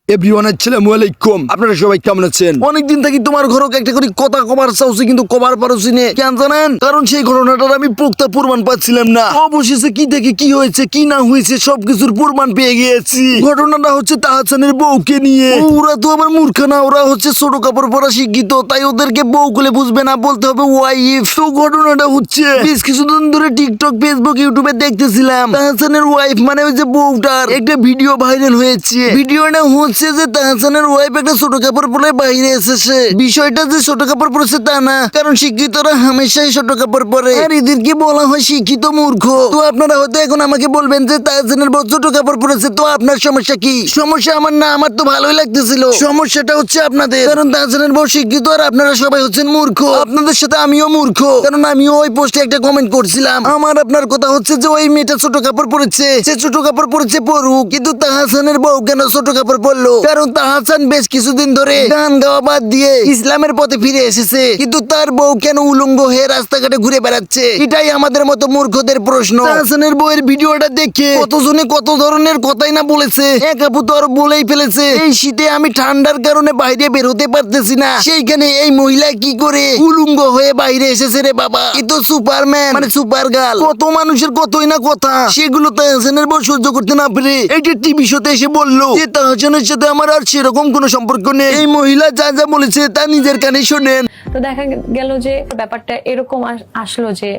Everyone আসসালামু আলাইকুম। আপনারা সবাই কেমন আছেন? অনেকদিন থেকে তোমার ঘরকে একটা করে কথা কবার চাউছি কিন্তু কবার পারছি নে। কেন জানেন? কারণ সেই ঘটনাটার আমি পোক্তা প্রমাণ পাচ্ছিলাম না। অবশেষে কি থেকে কি হয়েছে কি না হয়েছে সবকিছুর প্রমাণ পেয়ে গিয়েছি। ঘটনাটা হচ্ছে তাহসানের বউকে নিয়ে। ওরা তো আবার মূর্খ না, ওরা হচ্ছে ছোট কাপড় পরা শিক্ষিত, তাই ওদেরকে বউ বলে বুঝবে না, বলতে হবে ওয়াইফ। তো ঘটনাটা হচ্ছে বেশ কিছুদিন ধরে টিকটক ফেসবুক ইউটিউবে দেখতেছিলাম তাহসানের ওয়াইফ মানে ওই যে বউটার একটা ভিডিও ভাইরাল হয়েছে। ভিডিওটা হচ্ছে যে তাহসানের ওয়াইফ একটা ছোট কাপড় পরে বাইরে এসেছে। বিষয়টা যে ছোট কাপড় পরেছে তা না, কারণ শিক্ষিতরা হামেশাই ছোট কাপড় পরে আর এদেরকে বলা হয় শিক্ষিত মূর্খ। তো আপনারা হয়তো এখন আমাকে বলবেন যে তাহসানের বউ ছোট কাপড় পরেছে, তো আপনার সমস্যা কি? সমস্যা আমার না, আমার তো ভালোই লাগতেছিল। সমস্যাটা হচ্ছে আপনাদের, কারণ তাহসানের বউ শিক্ষিত আর আপনারা সবাই হচ্ছেন মূর্খ। আপনাদের সাথে আমিও মূর্খ, কারণ আমিও ওই পোস্টে একটা কমেন্ট করছিলাম। আমার আপনার কথা হচ্ছে যে ওই মেয়েটা ছোট কাপড় পরেছে, সে ছোট কাপড় পরেছে পরুক, কিন্তু তাহসানের বউ কেন ছোট কাপড় পরলো? কারণ তাহসান বেশ কিছুদিন ধরে গান গাওয়া বাদ দিয়ে ইসলামের পথে ফিরে এসেছে, কিন্তু তার বউ কেন উলঙ্গ হয়ে রাস্তাঘাটে ঘুরে বেড়াচ্ছে? এটাই আমাদের মতো মূর্খদের প্রশ্ন। তাহসানের বউয়ের ভিডিওটা দেখে কতজনে কত ধরনের কথাই না বলেছে। এক আপু তো আরো বলেই ফেলেছে, এই শীতে আমি ঠান্ডার কারণে বাইরে বের হতে পারতেছি না, সেইখানে এই মহিলা কি করে উলঙ্গ হয়ে বাইরে এসেছে রে বাবা। এ তো সুপারম্যান মানে সুপার গার্ল। কত মানুষের কতই না কথা, সেগুলো তাহসানের বউ সহ্য করতে না পেরে এইটা টিভি শোতে এসে বললো যে তাহসানের সাথে আমার আর সেরকম কোনো সম্পর্ক নেই। এই মহিলা যা যা বলেছে তা নিজের কানে শোনেন। তো দেখা গেল যে ব্যাপারটা এরকম আসলো যে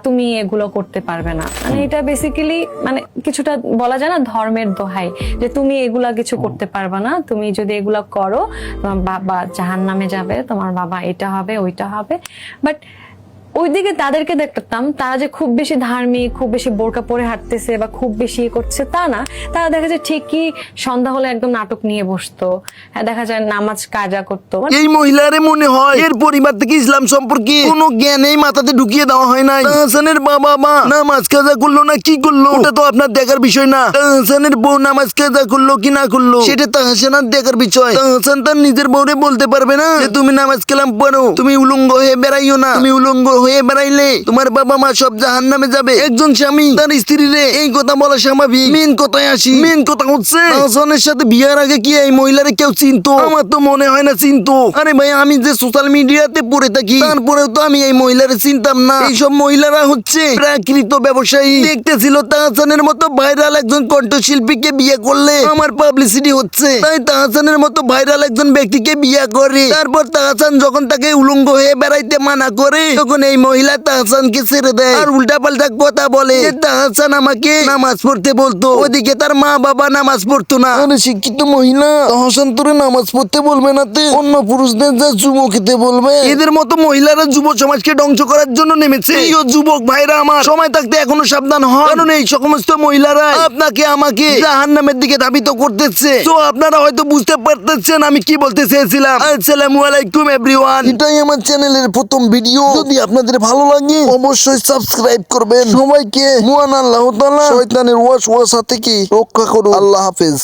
তুমি এগুলো করতে পারবে না, মানে এটা বেসিক্যালি মানে কিছুটা বলা যায় না ধর্মের দোহাই, যে তুমি এগুলা কিছু করতে পারবে না, তুমি যদি এগুলা করো তোমার বাবা জাহান্নামে যাবে, তোমার বাবা এটা হবে ওইটা হবে। বাট ওইদিকে তাদেরকে দেখতাম তারা যে খুব বেশি ধার্মিক, খুব বেশি বোরকা পরে হাঁটতেছে বা খুব বেশি করছে তা না। তারা দেখা যায় ঠিকই সন্ধ্যা হলে একদম নাটক নিয়ে বসতো, দেখা যায় নামাজ কাজা করতো। এই মহিলারে মনে হয় এর পরিবার থেকে ইসলাম সম্পর্কে কোনো জ্ঞানেই মাথাতে ঢুকিয়ে দেওয়া হয় নাই। তাহসানের বাবা মা নামাজ কাজা করলো না কি করলো ওটা তো আপনার দেখার বিষয় না। তাহসানের বউ নামাজ কাজা করলো কি না করলো সেটা তাহসানের দেখার বিষয়। তাহসান তার নিজের বউরে বলতে পারবে না যে তুমি নামাজ কালাম পড়ো, তুমি উলঙ্গ হয়ে বেড়াইও না, তুমি উলঙ্গ হয়ে বেড়াইলে তোমার বাবা মা সব জাহান্নামে যাবে। একজন স্বামী তার স্ত্রীরে এই কথা বলা স্বাভাবিক। মেন কথায় আসি, মেন কথা হচ্ছে তাহসানের সাথে বিয়ার আগে কি এই মহিলারে কেউ চিনতো? আমার তো মনে হয় না চিনতো। আরে ভাই আমি যে সোশ্যাল মিডিয়াতে পড়ে থাকি তারপরেও তো আমি এই মহিলারে চিনতাম না। এইসব মহিলারা হচ্ছে প্রাকৃত ব্যবসায়ী। দেখতেছিল তাহসানের মতো ভাইরাল একজন কণ্ঠশিল্পীকে বিয়ে করলে আমার পাবলিসিটি হচ্ছে, তাই তাহসানের মতো ভাইরাল একজন ব্যক্তিকে বিয়ে করে। তারপর তাহসান যখন তাকে উলঙ্গ হয়ে বেড়াইতে মানা করে তখন এই মহিলা তাহসানকে ছেড়ে দেয় আর উল্টা পাল্টা কথা বলে যে তাহসান আমাকে নামাজ পড়তে বলতো, ওদিকে তার মা বাবা নামাজ পড়তো না। আরে শিক্ষিত মহিলা, তাহসান তোরে নামাজ পড়তে বলবে না, অন্য পুরুষদের যা চুমো খেতে বলবে। এদের মতো মহিলারা যুব সমাজকে ধ্বংস করার জন্য নেমেছে। এই যুবক ভাইরা আমার, সময় থাকতে এখনো সাবধান হন, কারণ এই সমস্ত মহিলারা আপনাকে আমাকে জাহান্নামের দিকে ধাবিত করতেছে। তো আপনারা হয়তো বুঝতে পারতেছেন আমি কি বলতে চেয়েছিলাম। আসসালামু আলাইকুম এভরিওয়ান। এটাই আমার চ্যানেলের প্রথম ভিডিও। যদি আপনাদের ভালো লাগে অবশ্যই সাবস্ক্রাইব করবেন। সবাইকে মহান আল্লাহ তাআলা শয়তানের ওয়াসওয়াসা থেকে রক্ষা করুন। আল্লাহ হাফেজ।